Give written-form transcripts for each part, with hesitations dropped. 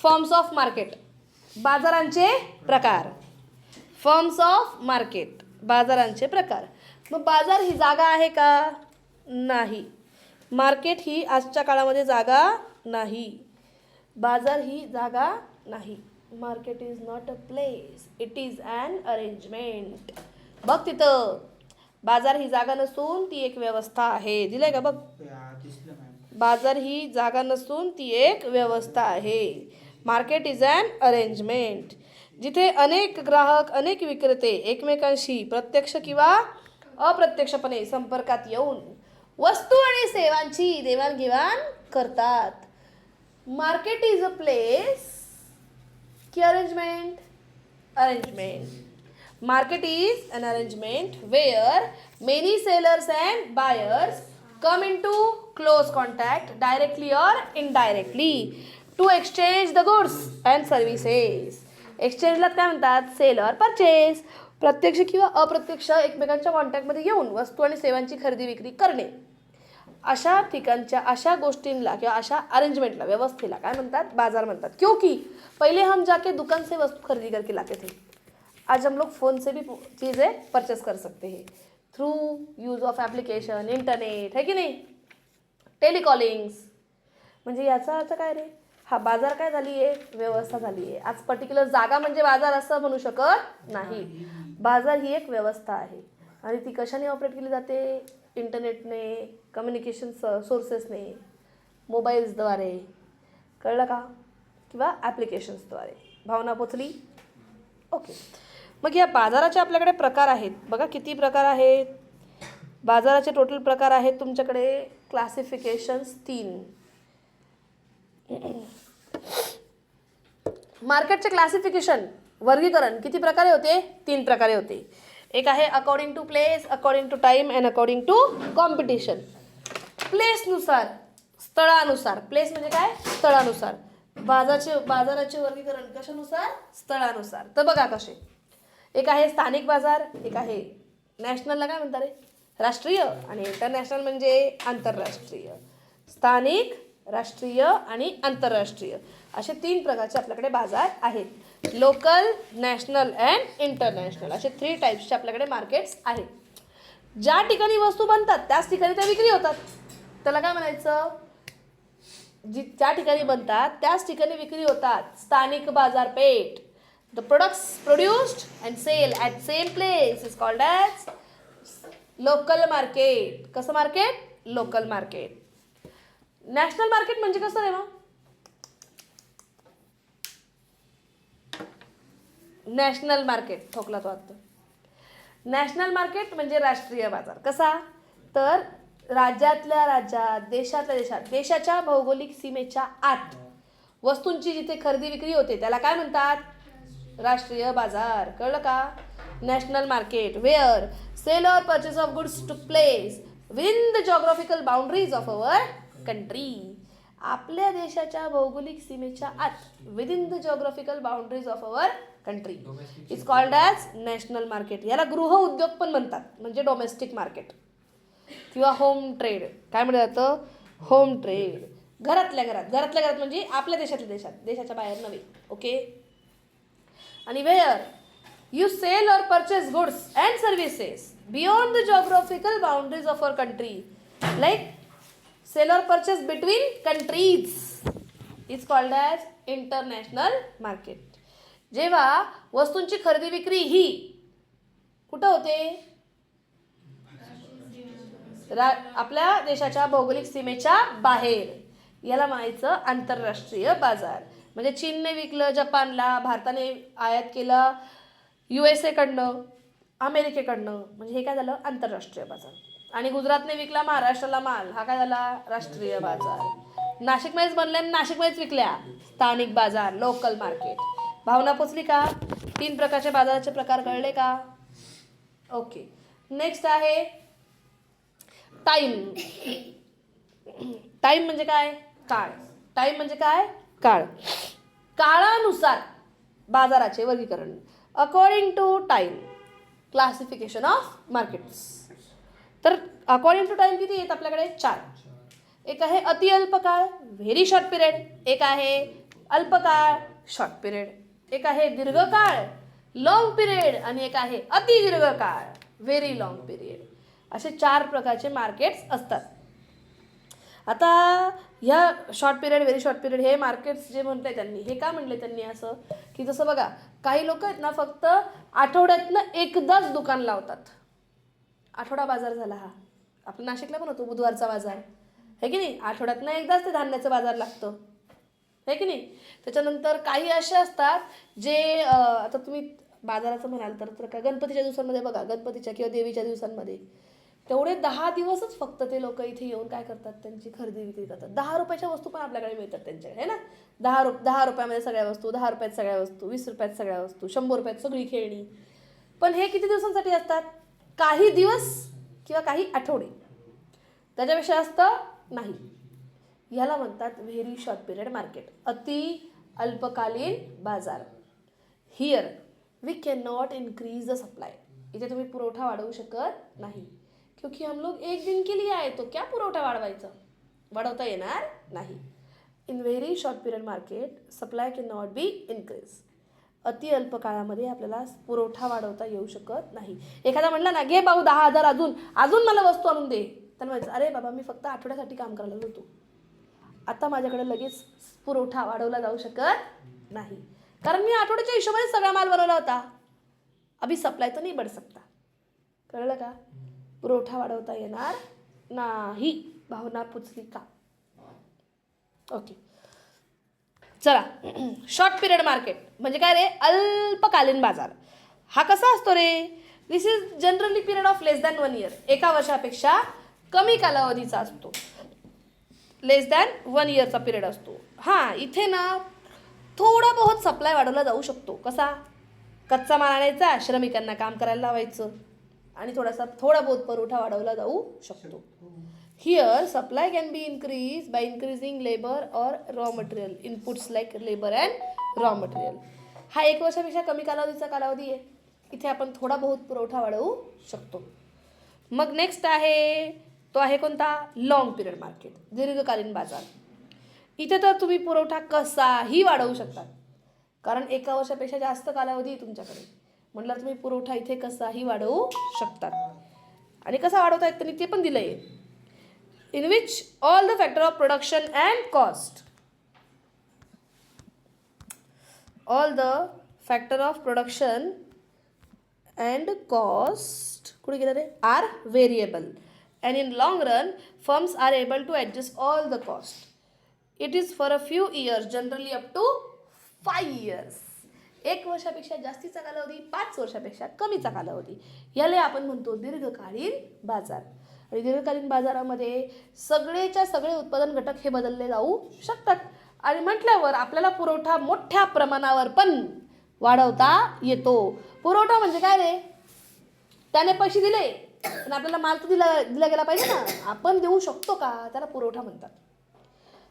Forms of market, बाजारांचे प्रकार. Forms of market, बाजारांचे प्रकार. मग बाजार ही जागा आहे का? नाही. मार्केट ही आजच्या काळामध्ये जागा नाही. बाजार ही जागा नाही. Market is not a place, it is an arrangement. बघ तिथं, बाजार ही जागा नसून ती एक व्यवस्था आहे. दिलंय का बघ? बाजार ही जागा नसून ती एक व्यवस्था आहे. मार्केट इज ॲन अरेंजमेंट, जिथे अनेक ग्राहक, अनेक विक्रेते एकमेकांशी प्रत्यक्ष किंवा अप्रत्यक्षपणे संपर्कात येऊन वस्तू आणि सेवांची देवाणघेवाण करतात. मार्केट इज अ प्लेस की arrangement? Arrangement. Market is an arrangement where many sellers and buyers come into close contact directly or indirectly to exchange the goods and services. एक्सचेंजला काय म्हणतात? Seller purchase. प्रत्यक्ष किंवा अप्रत्यक्ष एकमेकांच्या कॉन्टॅक्टमध्ये येऊन वस्तू आणि सेवांची खरेदी विक्री करणे. अशा ठिकाणच्या, अशा गोष्टींना किंवा अशा अरेंजमेंटला, व्यवस्थेला काय म्हणतात? बाजार म्हणतात. क्योंकि पहिले हम जाके दुकान से वस्तू खरीदी करके लाते थे, आज हम लोग फ़ोन से भी चीज़ें परचेस कर सकते हैं through use of application, internet, है की नाही? टेलिकॉलिंग्स. म्हणजे याचा अर्थ काय रे? हा बाजार काय झाली आहे? व्यवस्था झाली आहे. आज पर्टिक्युलर जागा म्हणजे बाजार असं म्हणू शकत नाही. बाजार ही एक व्यवस्था आहे आणि ती कशाने ऑपरेट केली जाते? इंटरनेटने, कम्युनिकेशन सोर्सेसने, मोबाईल्सद्वारे, कळलं का? किंवा ॲप्लिकेशन्सद्वारे. भावना पोचली? ओके. मग या बाजाराचे आपल्याकडे प्रकार आहेत. बघा किती प्रकार आहेत. बाजाराचे टोटल प्रकार आहेत तुमच्याकडे क्लासिफिकेशन्स 3. मार्केटचे क्लासिफिकेशन, वर्गीकरण किती प्रकारे होते? 3 प्रकारे होते. एक आहे according to place, according to time and according to competition. प्लेसनुसार, स्थळानुसार. प्लेस म्हणजे काय? स्थळानुसार. बाजाराचे वर्गीकरण कशानुसार? स्थळानुसार. तर बघा कसे. एक आहे स्थानिक बाजार, एक आहे नॅशनलला काय म्हणतात रे? राष्ट्रीय, आणि इंटरनॅशनल म्हणजे आंतरराष्ट्रीय. स्थानिक, राष्ट्रीय आणि आंतरराष्ट्रीय असे 3 प्रकारचे आपल्याकडे बाजार आहेत. लोकल, नॅशनल अँड इंटरनॅशनल असे 3 टाईप्सचे आपल्याकडे मार्केट्स आहेत. ज्या ठिकाणी वस्तू बनतात त्याच ठिकाणी त्या विक्री होतात. त्याला काय म्हणायचं? ज्या ठिकाणी बनतात त्याच ठिकाणी विक्री होतात. स्थानिक बाजारपेठ. The products produced and sale at same place is called as local market. कसं market? Local market. National market म्हणजे कसं रे मग? नॅशनल मार्केट ठोकला तो आता. नॅशनल मार्केट म्हणजे राष्ट्रीय बाजार. कसा? तर राज्यातल्या राज्यात, देशातल्या देशात, देशाच्या भौगोलिक सीमेच्या आत वस्तूंची जिथे खरेदी विक्री होते त्याला काय म्हणतात? राष्ट्रीय बाजार. कळलं का? National market where sale or purchase of goods to place within the geographical boundaries of our country. आपल्या देशाच्या भौगोलिक सीमेच्या आत, within the geographical boundaries of our country is called as national market. याला गृह उद्योग पण म्हणतात, म्हणजे डोमेस्टिक मार्केट किंवा होम ट्रेड. काय म्हटलं जातं? Home trade. घरातल्या घरात, घरातल्या घरात म्हणजे आपल्या देशातल्या देशात, देशाच्या बाहेर नव्हे. ओके. आणि where you sell or purchase goods and services beyond the geographical boundaries of our country like sell or purchase between countries is called as international market. जेव्हा वस्तूंची खरेदी विक्री ही कुठं होते? आपल्या देशाच्या भौगोलिक सीमेच्या बाहेर. याला म्हणायचं आंतरराष्ट्रीय बाजार. म्हणजे चीनने विकलं जपानला, भारताने आयात केलं USA कडनं, अमेरिकेकडनं, म्हणजे हे काय झालं? आंतरराष्ट्रीय बाजार. आणि गुजरातने विकला महाराष्ट्राला माल, हा काय झाला? राष्ट्रीय बाजार. नाशिकमध्येच बनल्या आणि नाशिकमध्येच विकल्या, स्थानिक बाजार, लोकल मार्केट. भावना पोचली का? 3 प्रकारचे बाजाराचे प्रकार कळले का? ओके. नेक्स्ट आहे टाईम. टाईम म्हणजे काय? काळ. टाईम म्हणजे काय? काळ. काळानुसार बाजाराचे वर्गीकरण. According to time classification of markets. तर अकॉर्डिंग टू टाईम किती आहेत आपल्याकडे? 4. एक आहे अति अल्प काळ, व्हेरी शॉर्ट पिरियड. एक आहे अल्पकाळ शॉर्ट पिरियड, एक आहे दीर्घकाळ लॉंग पिरियड, आणि एक आहे अति दीर्घकाळ व्हेरी लॉंग पिरियड. असे 4 प्रकारचे मार्केट्स असतात. आता ह्या short period very short period हे मार्केट्स जे म्हणताय त्यांनी, हे का म्हणले त्यांनी असं, की जसं बघा काही लोक आहेत ना फक्त आठवड्यातनं एकदाच दुकान लावतात. आठवडा बाजार झाला हा, आपल्या नाशिकला पण होतो बुधवारचा बाजार, है की नाही, आठवड्यातनं एकदाच ते धान्याचं बाजार लागतं, है की नाही. त्याच्यानंतर काही असे असतात जे आता तुम्ही बाजाराचं म्हणाल तर गणपतीच्या दिवसांमध्ये बघा, गणपतीच्या किंवा देवीच्या दिवसांमध्ये तेवढे 10 दिवसच फक्त ते लोक इथे येऊन काय करतात, त्यांची खरेदी विक्री करतात. 10 रुपयाच्या वस्तू पण आपल्याकडे मिळतात त्यांच्याकडे, है ना. 10 रुपयामध्ये सगळ्या वस्तू, 10 रुपयात सगळ्या वस्तू, 20 रुपयात सगळ्या वस्तू, 100 रुपयात सगळी खेळणी. पण हे किती दिवसांसाठी असतात, काही दिवस किंवा काही आठवडे, त्याच्यापेक्षा असतं नाही. ह्याला म्हणतात व्हेरी शॉर्ट पिरियड मार्केट, अति अल्पकालीन बाजार. Here we can not increase the supply, इथे तुम्ही पुरवठा वाढवू शकत नाही, क्योंकि हम लोग एक दिन के लिए आए तो क्या पुरवठा वाढवायचा, वाढवता येणार नाही. In very short period market supply can not be increase, अति अल्प काळामध्ये आपल्याला पुरवठा वाढवता येऊ शकत नाही. एखादा म्हणला ना, घे भाऊ 10,000 अजून मला वस्तू आणून दे, त्याला म्हणायचं अरे बाबा मी फक्त आठवड्यासाठी काम करायला होतो, आता माझ्याकडे लगेच पुरवठा वाढवला जाऊ शकत नाही, कारण मी आठवड्याच्या हिशोबाने सगळा माल बनवला होता. अभी सप्लाय तर नाही बढ़ सकता. कळलं का. पुरवठा वाढवता येणार नाही. भावना पुचली का. ओके चला. शॉर्ट पिरियड मार्केट म्हणजे काय रे, अल्पकालीन बाजार. हा कसा असतो रे, this is generally period of less than 1 year, एका वर्षापेक्षा कमी कालावधीचा असतो. लेस दॅन 1 इयरचा पिरियड असतो. हां इथे ना थोडा बहुत सप्लाय वाढवला जाऊ शकतो. कसा, कच्चा माल आणायचा, श्रमिकांना काम करायला लावायचं आणि थोडा बहुत पुरवठा वाढवला जाऊ शकतो. Here supply can be increase by increasing labour or raw material inputs like labour and raw material. हा 1 वर्षापेक्षा कमी कालावधीचा कालावधी आहे. इथे आपण थोडा बहुत पुरवठा वाढवू शकतो. मग नेक्स्ट आहे तो आहे कोणता, लॉंग पिरियड मार्केट, दीर्घकालीन बाजार. इथे तर तुम्ही पुरवठा कसाही वाढवू शकता, कारण 1 वर्षापेक्षा जास्त कालावधी आहे तुमच्याकडे, म्हटलं तुम्ही पुरवठा इथे कसाही वाढवू शकतात. आणि कसा वाढवता येत त्यांनी ते पण दिलं आहे. In which all the factor of production and cost, all the factor of production and cost कुठे गेलं रे, are variable and in long run firms are able to adjust all the cost. It is for a few years, generally up to 5 years. 1 वर्षापेक्षा जास्तीचा कालावधी, 5 वर्षापेक्षा कमीचा कालावधी, याला आपण म्हणतो दीर्घकालीन बाजार. आणि दीर्घकालीन बाजारामध्ये सगळेच्या सगळे उत्पादन घटक हे बदलले जाऊ शकतात. आणि म्हटल्यावर आपल्याला पुरवठा मोठ्या प्रमाणावर पण वाढवता येतो. पुरवठा म्हणजे काय रे, त्याने पैसे दिले पण आपल्याला माल तर दिला गेला पाहिजे ना, आपण देऊ शकतो का, त्याला पुरवठा म्हणतात.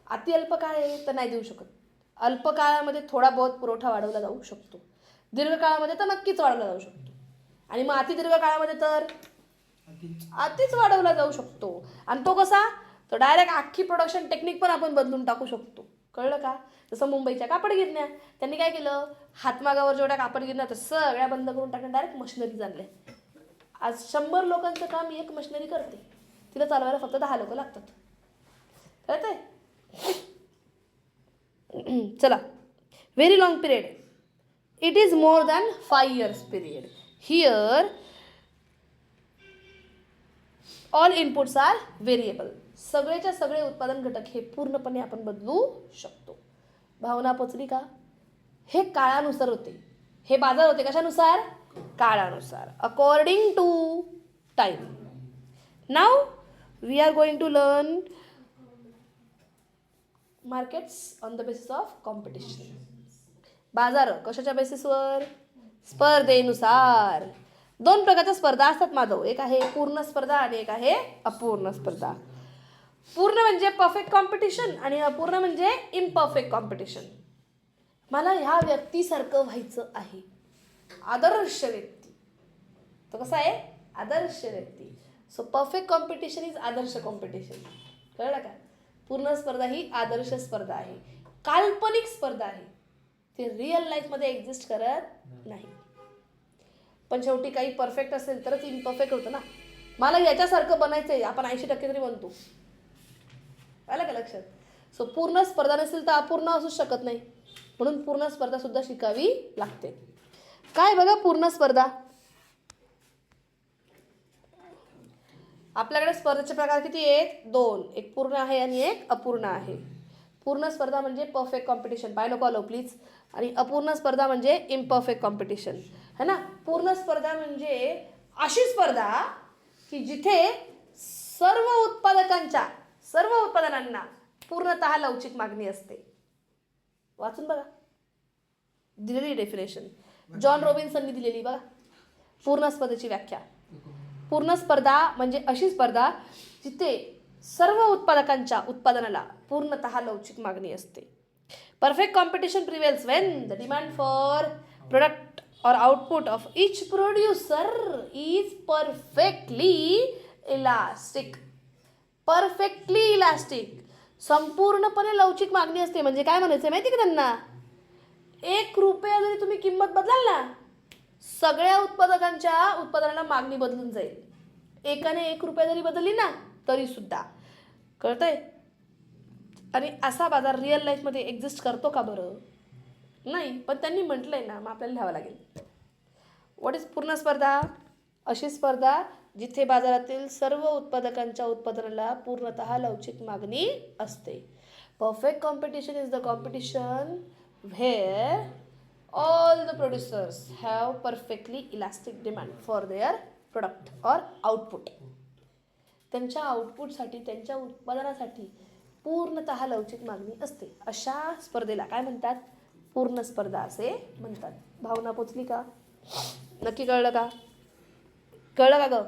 अति अल्प काळ आहे तर नाही देऊ शकत. अल्प काळामध्ये थोडा बहुत पुरवठा वाढवला जाऊ शकतो. दीर्घ काळामध्ये तर नक्कीच वाढवला जाऊ शकतो. आणि मग अति दीर्घ काळामध्ये तर अतिच वाढवला जाऊ शकतो. आणि तो कसा, तो डायरेक्ट अख्खी प्रोडक्शन टेक्निक पण आपण बदलून टाकू शकतो. कळलं का. जसं मुंबईच्या कापड गिरण्या, त्यांनी काय केलं, हातमागावर जेवढ्या कापड गिरण्या तर सगळ्या बंद करून टाकल्या, डायरेक्ट मशिनरी आणल्या. आज 100 लोकांचं काम एक मशिनरी करते, तिला चालवायला फक्त 10 लोक लागतात. कळतंय. चला. Very long period, it is more than 5 years period. Here all inputs are variable, सगळेच्या सगळे उत्पादन घटक हे पूर्णपणे आपण बदलू शकतो. भावना पोचली का. हे काळानुसार होते, हे बाजार होते कशानुसार, काळानुसार, according to time. Now we are going to learn markets on the basis of competition. बाजार कशाच्या बेसिसवर, स्पर्धेनुसार. 2 प्रकारच्या स्पर्धा असतात माधव, एक आहे पूर्ण स्पर्धा आणि एक आहे अपूर्ण स्पर्धा. पूर्ण म्हणजे परफेक्ट कॉम्पिटिशन आणि अपूर्ण म्हणजे इम्परफेक्ट कॉम्पिटिशन. मला ह्या व्यक्तीसारखं व्हायचं आहे, आदर्श व्यक्ती. तो कसा आहे, आदर्श व्यक्ती. So perfect competition is Adarsh competition. कळलं का. पूर्ण स्पर्धा ही आदर्श स्पर्धा आहे. काल्पनिक स्पर्धा आहे, ते रिअल लाईफमध्ये एक्झिस्ट करत नाही. पण शेवटी काही परफेक्ट असेल तरच इम्परफेक्ट होतं ना. मला याच्यासारखं बनायचं आहे, आपण 80% तरी बनतो. आलं का लक्षात? सो पूर्ण स्पर्धा नसेल तर अपूर्ण असू शकत नाही, म्हणून पूर्ण स्पर्धा सुद्धा शिकावी लागते. काय बघा पूर्ण स्पर्धा, आपल्याकडे स्पर्धेचे प्रकार किती आहेत? 2. एक पूर्ण आहे आणि एक अपूर्ण आहे. पूर्ण स्पर्धा म्हणजे परफेक्ट कॉम्पिटिशन, पाय नको आलो प्लीज. आणि अपूर्ण स्पर्धा म्हणजे इम्परफेक्ट कॉम्पिटिशन, है ना. पूर्ण स्पर्धा म्हणजे अशी स्पर्धा की जिथे सर्व उत्पादनांना पूर्णतः लवचिक मागणी असते. वाचून बघा, दिलेली डेफिनेशन जॉन रॉबिन्सननी दिलेली बघा पूर्ण स्पर्धेची व्याख्या. पूर्ण स्पर्धा म्हणजे अशी स्पर्धा जिथे सर्व उत्पादनाला पूर्णतः लवचिक मागणी असते. Perfect competition prevails when the demand for product और output of each producer is perfectly elastic. Perfectly elastic, संपूर्णपणे लवचिक मागणी असते. म्हणजे काय म्हणायचं माहिती का त्यांना? 1 रुपया जरी तुम्ही किंमत बदलाल ना, सगळ्या उत्पादनाला मागणी बदलून जाईल. एकाने 1 रुपया जरी बदलली ना तरी सुद्धा. कळतंय? आणि असा बाजार रिअल लाईफमध्ये एक्झिस्ट करतो का बरं? नाही, पण त्यांनी म्हटलंय ना, मग आपल्याला लिहावं लागेल. व्हॉट इज पूर्ण स्पर्धा? अशी स्पर्धा जिथे बाजारातील सर्व उत्पादनाला पूर्णतः लवचिक मागणी असते. Perfect competition is the competition where all the producers have perfectly elastic demand for their product or output. त्यांच्या आउटपुटसाठी, त्यांच्या उत्पादनासाठी पूर्णतः लवचिक मागणी असते. अशा स्पर्धेला काय म्हणतात? पूर्ण स्पर्धा असे म्हणतात. भावना पोचली का? नक्की कळलं का? कळलं का ग?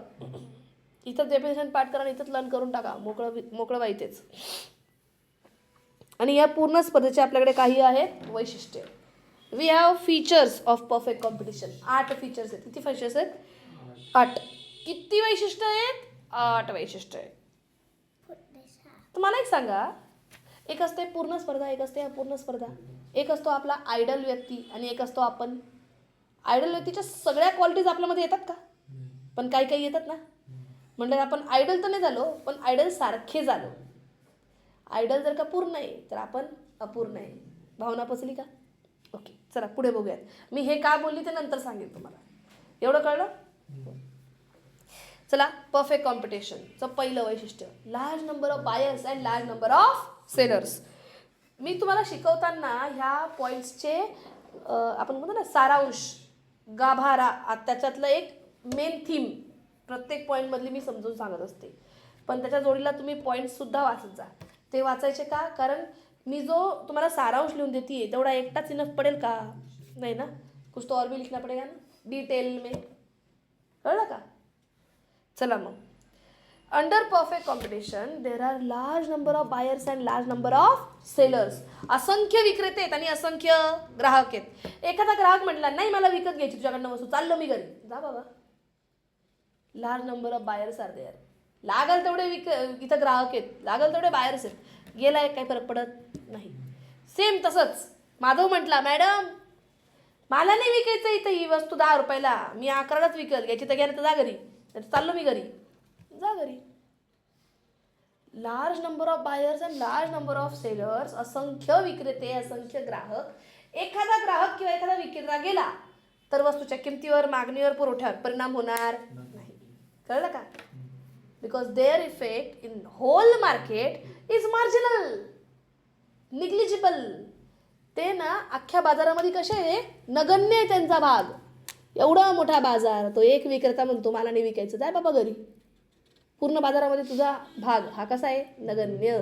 इथं डेफिनेशन पाठ करा आणि इथंच लर्न करून टाका, मोकळं व्हायचेच. आणि या पूर्ण स्पर्धेचे आपल्याकडे काही आहेत वैशिष्ट्ये. We have features of perfect competition. 8 features आहेत. किती फीचर्स आहेत? 8. किती वैशिष्ट्य आहेत? 8 वैशिष्ट्य आहेत. तर मला एक सांगा, एक असते पूर्ण स्पर्धा, एक असते अपूर्ण स्पर्धा. एक असतो आपला आयडल व्यक्ती आणि एक असतो आपण. आयडल व्यक्तीच्या सगळ्या क्वालिटीज आपल्यामध्ये येतात का? पण काही येतात ना. म्हणजे आपण आयडल तर नाही झालो, पण आयडल सारखे झालो. आयडल जर का पूर्ण आहे तर आपण अपूर्ण आहे. भावना पोचली का? ओके, चला पुढे बघूयात. मी हे का बोलली ते नंतर सांगेन तुम्हाला. एवढं कळलं? चला, परफेक्ट कॉम्पिटिशनचं पहिलं वैशिष्ट्य, large number of buyers and large number of sellers. मी तुम्हाला शिकवताना ह्या पॉईंट्सचे आपण म्हणतो ना सारांश, गाभारा, त्याच्यातलं एक मेन थीम प्रत्येक पॉईंटमधली मी समजून सांगत असते. पण त्याच्या जोडीला तुम्ही पॉईंट्ससुद्धा वाचत जा. ते वाचायचे का? कारण मी जो तुम्हाला सारांश लिहून देते तेवढा एकटाच इनफ पडेल का? नाही ना, कुछ तो और भी लिखना पडेगा ना, डिटेल में. कळलं का? चला मग, under perfect competition there are large number of buyers and large number of sellers. असंख्य विक्रेते आहेत आणि असंख्य ग्राहक आहेत. एखादा ग्राहक म्हटला नाही मला विकत घ्यायची तुझ्याकडनं वस्तू, चाललो मी घरी. जा बाबा. Large number of buyers are there. लागल तेवढे इथं ग्राहक आहेत, लागल तेवढे बायर्स आहेत. गेला एक काही फरक पडत नाही. सेम तसंच माधव म्हटला मॅडम मला नाही विकायचं इथं ही वस्तू 10 रुपयाला, मी 11लाच विकत घ्यायची तर घ्या, तर जा घरी. चाललो मी घरी. जा घरी. Large number of buyers and large number of sellers, असंख्य विक्रेते, असंख्य ग्राहक. एखादा ग्राहक किंवा एखादा विक्रेता गेला तर वस्तूच्या किमतीवर, मागणीवर, पुरवठ्यावर परिणाम होणार नाही. कळलं का? Because there effect in whole market is marginal, negligible. ते ना अख्ख्या बाजारामध्ये कसे आहे, नगण्य आहे त्यांचा भाग. एवढा मोठा बाजार, तो एक विक्रेता म्हणतो मला नाही विकायचं, जाय बाबा घरी. पूर्ण बाजारामध्ये तुझा भाग हा कसा आहे, नगण्य.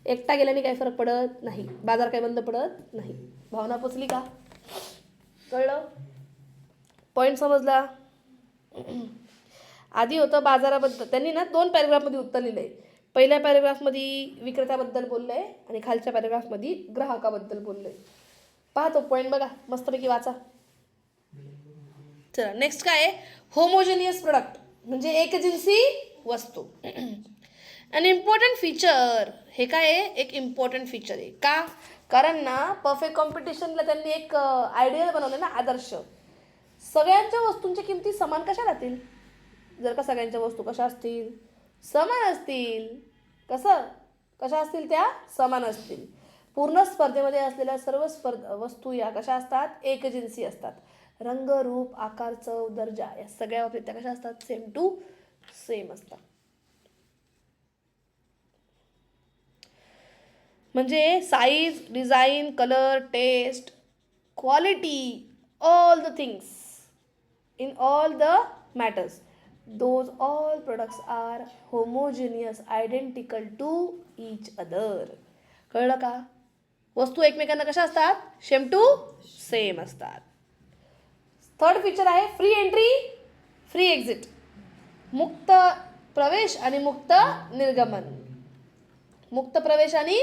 एकटा गेल्याने काही फरक पडत नाही, बाजार काही बंद पडत नाही. भावना पोचली का? कळलं? पॉईंट समजला? आधी होतं बाजाराबद्दल, त्यांनी ना 2 पॅरेग्राफमध्ये उत्तर लिहिलं आहे. पहिल्या पॅरेग्राफमध्ये विक्रेत्याबद्दल बोललं आहे आणि खालच्या पॅरेग्राफमध्ये ग्राहकाबद्दल बोललं आहे. पहा तो पॉईंट बघा, मस्तपैकी वाचा. चला नेक्स्ट काय आहे, होमोजेनियस प्रोडक्ट म्हणजे एकजिन्सी वस्तू. अन इम्पॉर्टंट फीचर, हे काय आहे, एक इम्पॉर्टंट फीचर आहे. का? कारण ना परफेक्ट कॉम्पिटिशनला त्यांनी एक आयडियल बनवलं ना, आदर्श. सगळ्यांच्या वस्तूंच्या किमती समान कशा राहतील? जर का सगळ्यांच्या वस्तू कशा असतील? समान असतील. कशा असतील त्या? समान असतील. पूर्ण स्पर्धेमध्ये असलेल्या सर्व वस्तू या कशा असतात? एकजिन्सी असतात. रंग, रूप, आकार, चव, दर्जा या सगळ्या बाबतीत त्या कशा असतात? सेम टू सेम असतात. म्हणजे size, design, colour, taste, quality, all the things in all the matters, those all products are homogeneous, identical to each other. कळलं का? वस्तू एकमेकांना कशा असतात? सेम टू सेम असतात. थर्ड फीचर आहे फ्री एंट्री, फ्री एक्झिट. मुक्त प्रवेश आणि मुक्त निर्गमन. मुक्त प्रवेश आणि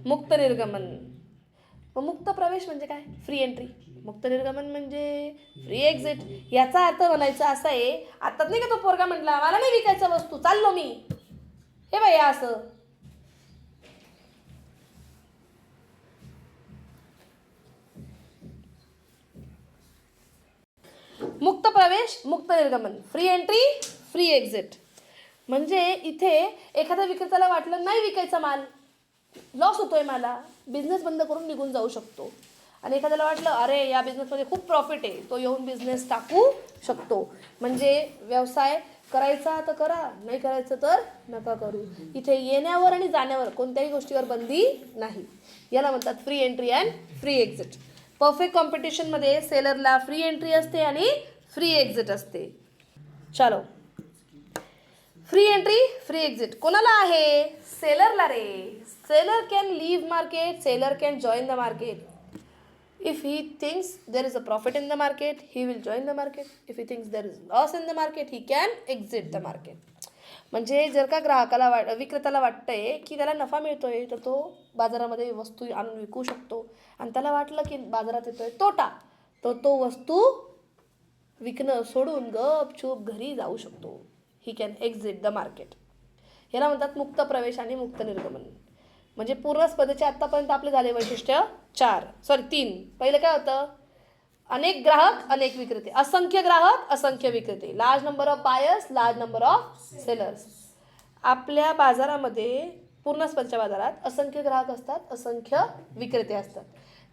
मुक्त निर्गमन. मुक्त प्रवेश म्हणजे काय? Free entry. मुक्त निर्गमन म्हणजे फ्री एक्झिट. याचा अर्थ म्हणायचा असा आहे, आताच नाही का तो पोरगा म्हटला मला नाही विकायचं वस्तू, चाललो मी, हे बाई असं. मुक्त प्रवेश, मुक्त निर्गमन, फ्री एंट्री, फ्री एक्झिट. म्हणजे इथे एखाद्या विक्रेत्याला वाटलं नाही विकायचा माल, लॉस होतोय मला, बिझनेस बंद करून निघून जाऊ शकतो. आणि एखाद्याला वाटलं अरे या बिझनेसमध्ये खूप प्रॉफिट आहे, तो येऊन बिझनेस टाकू शकतो. म्हणजे व्यवसाय करायचा तर करा, नाही करायचं तर नका करू. इथे येण्यावर आणि जाण्यावर कोणत्याही गोष्टीवर बंदी नाही. याला म्हणतात free entry and free exit. Perfect कॉम्पिटिशनमध्ये सेलरला फ्री एंट्री असते आणि फ्री एक्झिट असते. चलो, फ्री एंट्री, फ्री एक्झिट कोणाला आहे? सेलरला रे. Seller can leave market, seller can join the market. If he thinks there is a profit in the market, he will join the market. If he thinks there is loss in the market, he can exit the market. म्हणजे जर का ग्राहकाला विक्रेत्याला वाटतंय की त्याला नफा मिळतोय, तर तो बाजारामध्ये वस्तू आणून विकू शकतो. आणि त्याला वाटलं की बाजारात येतोय तोटा, तर तो वस्तू विकणं सोडून गपचूप घरी जाऊ शकतो. He can exit the market. याला म्हणतात मुक्त प्रवेश आणि मुक्त निर्गमन. म्हणजे पूर्ण स्पर्धेचे आत्तापर्यंत आपले झाले वैशिष्ट्य 3. पहिलं काय होतं? अनेक ग्राहक, अनेक विक्रेते. असंख्य ग्राहक, असंख्य विक्रेते. Large number of buyers, large number of sellers. आपल्या बाजारामध्ये, पूर्ण स्पर्धेच्या बाजारात असंख्य ग्राहक असतात, असंख्य विक्रेते असतात.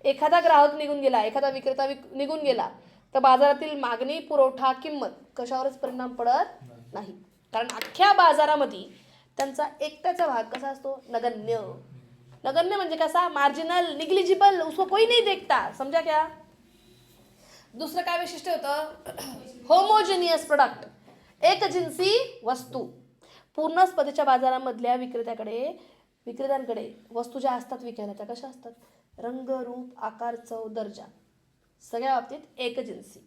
एखादा ग्राहक निघून गेला, एखादा विक्रेता निघून गेला, तर बाजारातील मागणी, पुरवठा, किंमत कशावरच परिणाम पडत नाही. कारण अख्ख्या बाजारामध्ये त्यांचा एकट्याचा भाग कसा असतो? नगण्य. नगण्य म्हणजे कसा? मार्जिनल, निग्लिजिबल, उसको कोई नहीं देखता. समजा क्या? दुसरं काय वैशिष्ट्य होतं? होमोजेनियस प्रोडक्ट, एकजिन्सी वस्तू. पूर्ण स्पर्धेच्या बाजारामधल्या विक्रेत्यांकडे वस्तू ज्या असतात विकायला, त्या कशा असतात? रंग, रूप, आकार, चव, दर्जा सगळ्या बाबतीत एकजिन्सी.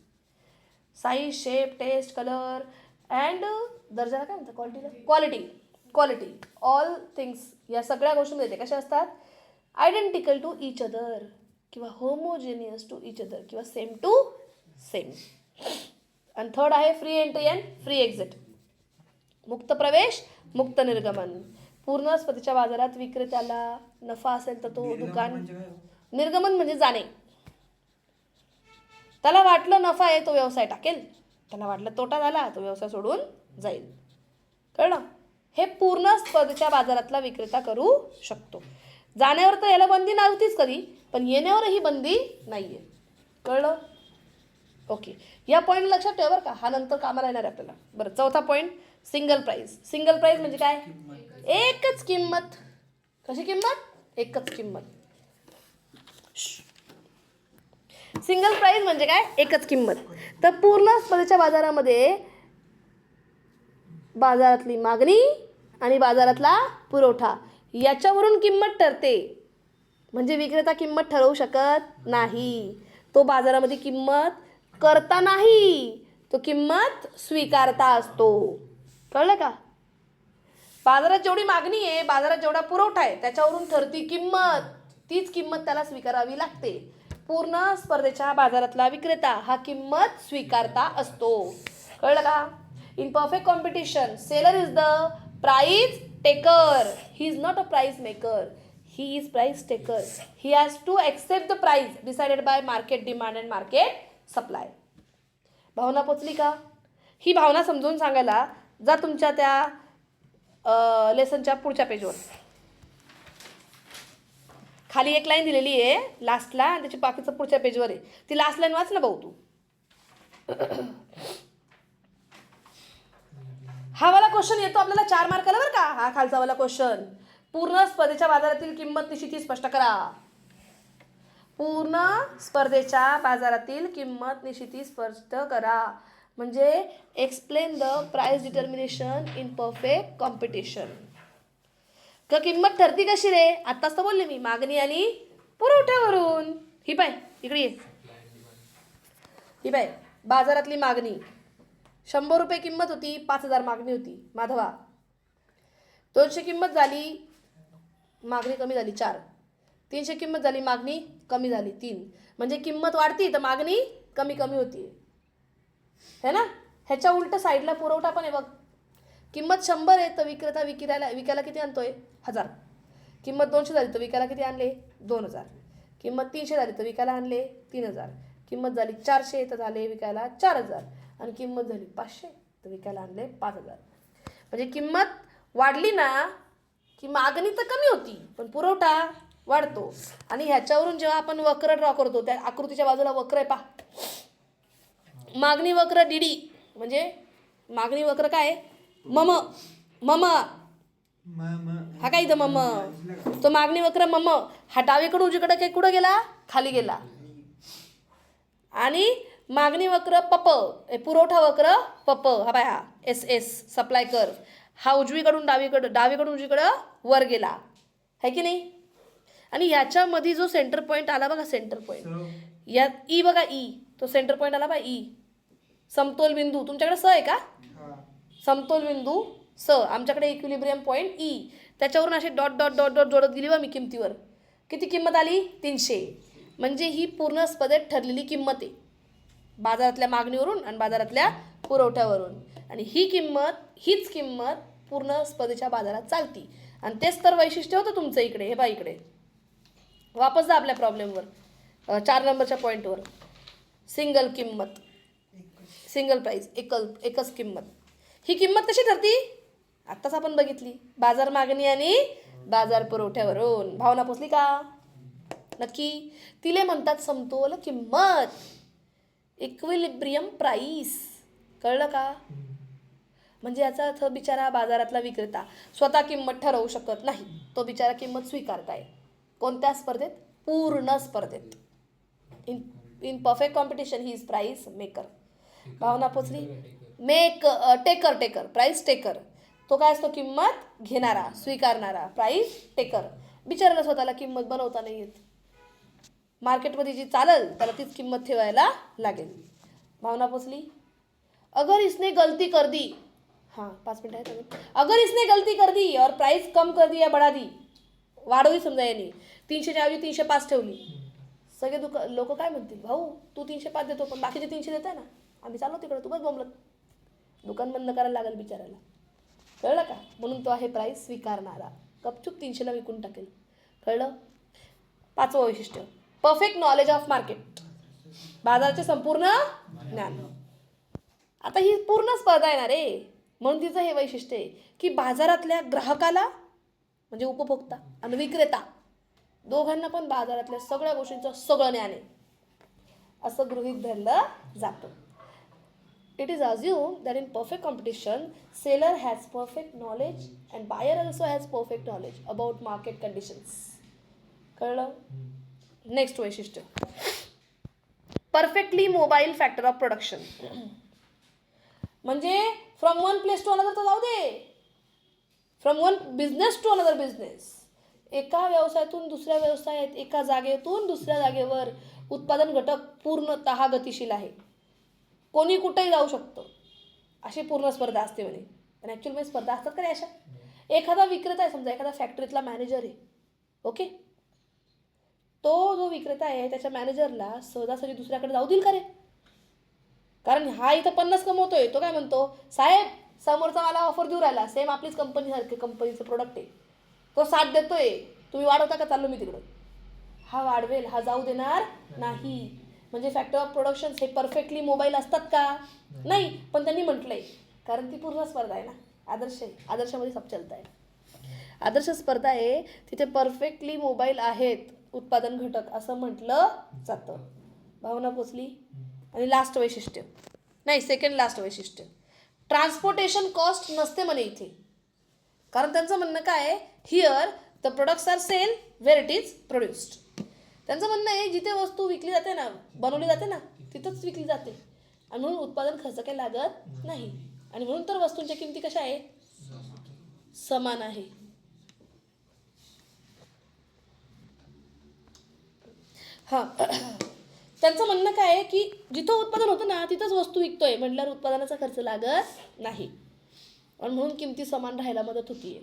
Size, shape, taste, colour and दर्जाला काय म्हणतात? क्वालिटी, ऑल थिंग्स या सगळ्या गोष्टींमध्ये कशा असतात? आयडेंटिकल टू इच अदर किंवा होमोजेनियस टू इच अदर किंवा सेम टू सेम. आणि थर्ड आहे free entry and free exit. मुक्त प्रवेश, मुक्त निर्गमन. पूर्ण स्पर्धेच्या बाजारात विक्रेत्याला नफा असेल तर तो दुकान. निर्गमन म्हणजे जाणे. त्याला वाटलं नफा आहे तो व्यवसाय टाकेल, त्याला वाटलं तोटा झाला तो व्यवसाय सोडून जाईल. कळलं? हे पूर्ण स्पर्धेच्या बाजारातला विक्रेता करू शकतो. जाण्यावर तर याला बंदी नव्हतीच कधी, पण येण्यावरही बंदी नाहीये. कळलं? ओके, या पॉईंट लक्षात ठेवा बरं का, हा नंतर कामाला येणार आहे आपल्याला. बरं, चौथा point, single price. Single price म्हणजे काय? एकच किंमत. कशी किंमत? एकच किंमत. सिंगल प्राईस म्हणजे काय? एकच किंमत. तर पूर्ण स्पर्धेच्या बाजारामध्ये बाजारातली मागणी आणि बाजारातला पुरवठा याच्यावरून किंमत ठरते. म्हणजे विक्रेता किंमत ठरवू शकत नाही. तो बाजारामध्ये किंमत करता नाही, तो किंमत स्वीकारता असतो. कळलं का? बाजारात जेवढी मागणी आहे, बाजारात जेवढा पुरवठा आहे, त्याच्यावरून ठरती किंमत. तीच किंमत त्याला स्वीकारावी लागते. पूर्ण स्पर्धेच्या बाजारातला विक्रेता हा किंमत स्वीकारता असतो. कळलं का? In perfect competition, seller is the price taker. He is not a price maker. He is price taker. He has to accept the price decided by market demand and market supply. भावना पोचली का? ही भावना समजून सांगायला जा तुमच्या त्या लेसनच्या पुढच्या पेजवर. खाली एक लाईन दिलेली आहे लास्टला आणि त्याची बाकीचं पुढच्या पेजवर आहे. ती लास्ट लाईन वाच ना भाऊ तू. हा वाला क्वेश्चन येतो आपल्याला 4 मार्काला बरं का. हा खालचा वाला क्वेश्चन. पूर्ण स्पर्धेच्या बाजारातील किंमत निश्चिती स्पष्ट करा. पूर्ण स्पर्धेच्या बाजारातील किंमत निश्चिती स्पष्ट करा. म्हणजे explain the price determination in perfect competition. तर किंमत ठरती कशी रे? आत्ताच तर बोलले मी, मागणी आणि पुरवठ्यावरून. ही पाय इकडे ये. ही पाय बाजारातली मागणी 100 रुपये किंमत होती, 5000 मागणी होती. माधवा 200 किंमत झाली, मागणी कमी झाली 4. 300 किंमत झाली, मागणी कमी झाली 3. म्हणजे किंमत वाढती तर मागणी कमी कमी होती है ना. ह्याच्या उलट साईडला पुरवठा पण आहे बघ. किंमत 100 आहे तर विक्रेता विकायला किती आणतोय? 1000. किंमत 200 झाली तर विकायला किती आणले? 2000. किंमत 300 झाली तर विकायला आणले 3000. किंमत झाली 400 तर झाले विकायला 4000. आणि किंमत झाली 500 तर विकायला आणले 5000. म्हणजे किंमत वाढली ना की मागणी तर कमी होती पण पुरवठा वाढतो. आणि ह्याच्यावरून जेव्हा आपण वक्र ड्रॉ करतो, त्या आकृतीच्या बाजूला वक्र आहे पहा, मागणी वक्र डीडी. म्हणजे मागणी वक्र काय? मम मम हा काय इथं मम. तो मागणी वक्र मम हा डावीकडून उजवीकडे काय कुठं गेला? खाली गेला. आणि मागणी वक्र पप, पुरवठा वक्र पप हा बाय, हा एस एस सप्लाय कर्व, हा उजवीकडून डावीकडून उजवीकडं वर गेला है की नाही. आणि ह्याच्यामध्ये जो सेंटर पॉईंट आला बघा, सेंटर पॉईंट या ई बघा, ई तो सेंटर पॉईंट आला बघा, ई समतोल बिंदू. तुमच्याकडे स आहे का? समतोल बिंदू स. आमच्याकडे इक्विलिब्रियम पॉईंट ई. त्याच्यावरून असे डॉट डॉट डॉट डॉट जोडत गेली बा मी किमतीवर. किती किंमत आली? 300. म्हणजे ही पूर्ण स्पर्धेत ठरलेली किंमत आहे बाजारातल्या मागणीवरून आणि बाजारातल्या पुरवठ्यावरून. आणि हीच किंमत पूर्ण स्पर्धेच्या बाजारात चालती. आणि तेच तर वैशिष्ट्य होतं तुमचं इकडे. हे बा इकडे वापस जा आपल्या प्रॉब्लेमवर, 4 नंबरच्या पॉईंटवर. सिंगल किंमत, सिंगल प्राईस, एकच किंमत. ही किंमत कशी ठरती? आत्ताच आपण बघितली, बाजार मागणी आणि बाजार पुरवठ्यावरून. भावना पोचली का? नक्की. तिले म्हणतात समतोल किंमत, इक्विलिब्रियम प्राईस. कळलं का? म्हणजे याचा अर्थ बिचारा बाजारातला विक्रेता स्वतः किंमत ठरवू शकत नाही. तो बिचारा किंमत स्वीकारताय. कोणत्या स्पर्धेत? पूर्ण स्पर्धेत. In perfect competition he is price maker. Bhavana पोचली? Taker price taker. तो काय असतो? किंमत घेणारा, स्वीकारणारा, प्राईस टेकर. बिचाराला स्वतःला किंमत बनवता नाही येत. मार्केटमध्ये जी चालेल त्याला तीच किंमत ठेवायला लागेल. भावना पोचली? अगर इसने गलती कर दी, हाँ 5 मिनट आहे. अगर इसने गलती कर दी और प्राइस कम कर दी या बढ़ा दी, वाढवली समजा यांनी, 300च्या ऐवजी 305 ठेवली, सगळे लोक काय म्हणतील? भाऊ तू 305 देतो पण बाकीचे 300 देताय ना, आम्ही चाललो तिकडं, तू बस बोंबलत. दुकान बंद करायला लागेल बिचारायला. कळलं का? म्हणून तो आहे प्राईस स्वीकारणारा. गपचूप 300ला विकून टाकेल. कळलं? 5वं वैशिष्ट्य, परफेक्ट नॉलेज ऑफ मार्केट. बाजाराचे संपूर्ण ज्ञान. आता ही पूर्ण स्पर्धा येणार आहे म्हणून तिचं हे वैशिष्ट्य आहे की बाजारातल्या ग्राहकाला म्हणजे उपभोक्ता आणि विक्रेता दोघांना पण बाजारातल्या सगळ्या गोष्टींचं सगळं ज्ञान आहे असं गृहीत धरलं जातं. It is assumed that in perfect competition, seller has perfect knowledge and buyer also has perfect knowledge about market conditions. कळलं? नेक्स्ट वैशिष्ट्य, perfectly mobile factor of production. म्हणजे from one place to another तर जाऊ दे, from one business to another business. एका व्यवसायातून दुसऱ्या व्यवसायात, एका जागेतून दुसऱ्या जागेवर उत्पादन घटक पूर्णतः गतिशील आहे. कोणी कुठेही जाऊ शकतं. अशी पूर्ण स्पर्धा असते म्हणे. पण ॲक्च्युअली स्पर्धा असतात का रे अशा? एखादा विक्रेता आहे समजा, एखादा फॅक्टरीतला मॅनेजर आहे, ओके, तो जो विक्रेता आहे त्याच्या मॅनेजरला सहजासहजी दुसऱ्याकडे जाऊ देईल का रे? कारण हा इथं 50 कमवतोय, तो काय म्हणतो, साहेब समोरचा मला ऑफर देऊ राहिला, सेम आपलीच कंपनी सारखी, कंपनीचं प्रोडक्ट आहे, तो 60 देतोय, तुम्ही वाढवता का चाललो मी तिकडं, हा वाढवेल, हा जाऊ देणार नाही. म्हणजे फॅक्टर ऑफ प्रोडक्शन हे परफेक्टली मोबाईल असतात का, नाही, पण त्यांनी म्हटलंय कारण ती पूर्ण स्पर्धा आहे ना, आदर्श आहे, आदर्शामध्ये सब चलता आहे, आदर्श स्पर्धा आहे, तिथे परफेक्टली मोबाईल आहेत उत्पादन घटक असं म्हटलं जातं. भावना पोचली. आणि लास्ट वैशिष्ट्य, नाही सेकंड लास्ट वैशिष्ट्य, ट्रान्सपोर्टेशन कॉस्ट नसते म्हणे इथे. कारण त्यांचं म्हणणं काय आहे, here the products are sell where it is produced. त्यांचं म्हणणं आहे जिथे वस्तू विकली जाते ना, बनवली जाते ना, तिथंच विकली जाते, आणि म्हणून उत्पादन खर्च काही लागत नाही, आणि म्हणून तर वस्तूंच्या किमती कशा आहे, समान आहे. हां, त्यांचं म्हणणं काय आहे की जिथं उत्पादन होतं ना तिथंच वस्तू विकतोय म्हटल्यावर उत्पादनाचा खर्च लागत नाही, आणि म्हणून किमती समान राहायला मदत होतीये.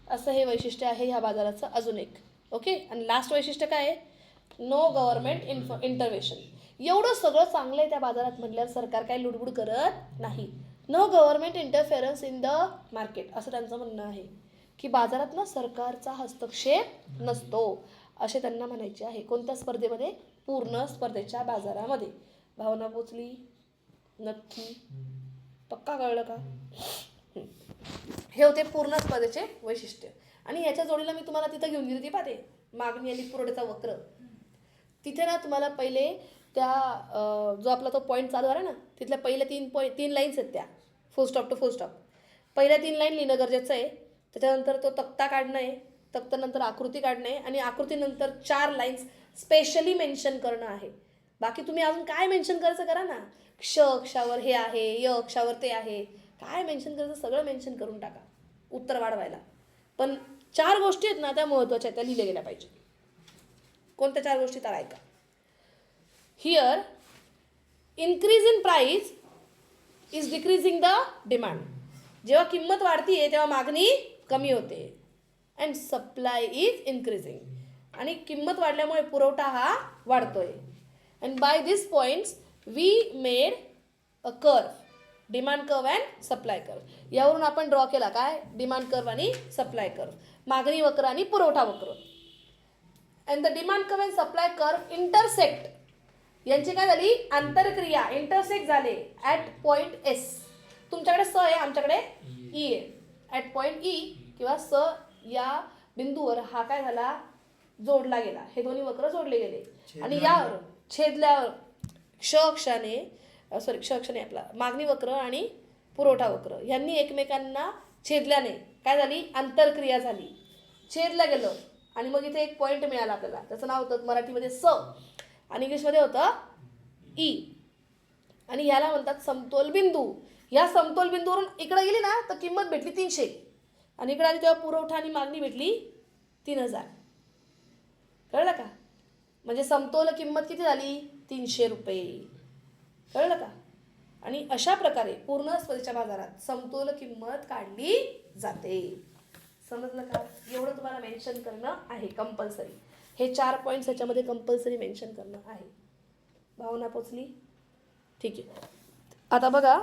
असं हे वैशिष्ट्य आहे ह्या बाजाराचं अजून एक. ओके. आणि लास्ट वैशिष्ट्य काय आहे, नो गव्हर्नमेंट इंटरव्हेन्शन. एवढं सगळं चांगलं आहे त्या बाजारात म्हटल्यावर सरकार काही लुडबुड करत नाही. No government interference in the market असं त्यांचं म्हणणं आहे की बाजारात ना सरकारचा हस्तक्षेप नसतो असे त्यांना म्हणायचे आहे. कोणत्या स्पर्धेमध्ये, पूर्ण स्पर्धेच्या बाजारामध्ये. भावना पोचली नक्की, पक्का कळलं का. हे होते पूर्ण स्पर्धेचे वैशिष्ट्य. आणि याच्या जोडीला मी तुम्हाला तिथं घेऊन गेली ती पाहते, मागणी आणि पुरवठ्याचा वक्र. तिथे ना तुम्हाला पहिले त्या जो आपला तो पॉईंट चालू झाला ना, तिथल्या पहिल्या तीन लाईन्स आहेत त्या, full stop to full stop. पहिल्या 3 लाईन लिहिणं गरजेचं आहे. त्याच्यानंतर तो तक्ता काढणं आहे, तक्त्यानंतर आकृती काढणं आहे, आणि आकृतीनंतर 4 लाईन्स स्पेशली मेन्शन करणं आहे. बाकी तुम्ही अजून काय मेन्शन करायचं करा ना, क्ष अक्षावर हे आहे, य अक्षावर ते आहे, काय मेन्शन करायचं सगळं मेन्शन करून टाका उत्तर वाढवायला. पण 4 गोष्टी आहेत ना त्या महत्त्वाच्या आहेत, त्या लिहिल्या गेल्या पाहिजे. कोणत्या 4 गोष्टी तर ऐका. Here increase in price is decreasing the demand. जेव्हा किंमत वाढतीये तेव्हा मागणी कमी होते. And supply is increasing. आणि किंमत वाढल्यामुळे पुरवठा हा वाढतोय. And by this points we made a curve, demand curve and supply curve. यावरून आपण ड्रॉ केला काय, डिमांड कर्व आणि सप्लाय कर्व, मागणी वक्र आणि पुरवठा वक्र. And the demand curve and supply curve intersect. यांची काय झाली, आंतरक्रिया, इंटरसेक्ट झाले ॲट पॉईंट एस. तुमच्याकडे स आहे, आमच्याकडे ई आहे. ॲट पॉईंट ई किंवा स या बिंदूवर हा काय झाला, जोडला गेला. हे दोन्ही वक्र जोडले गेले. आणि यावर छेदल्यावर क्ष अक्षाने आपला मागणी वक्र आणि पुरवठा वक्र यांनी एकमेकांना छेदल्याने काय झाली, आंतरक्रिया झाली, छेदलं गेलं. आणि मग इथे एक पॉईंट मिळाला आपल्याला, त्याचं नाव होतं मराठीमध्ये स आणि इंग्लिशमध्ये होतं ई. आणि याला म्हणतात समतोल बिंदू. या समतोल बिंदूवरून इकडे गेली ना तर किंमत भेटली 300, आणि इकडे आली तेव्हा पुरवठा आणि मागणी भेटली 3000. कळलं का. म्हणजे समतोल किंमत किती झाली, 300 रुपये. कळलं का. आणि अशा प्रकारे पूर्ण स्पर्धेच्या बाजारात समतोल किंमत काढली जाते. समजलं का. एवढं तुम्हाला मेन्शन करणं आहे कंपल्सरी. हे 4 पॉईंट्स ह्याच्यामध्ये कंपल्सरी मेन्शन करणं आहे. भावना पोचली. ठीक आहे. आता बघा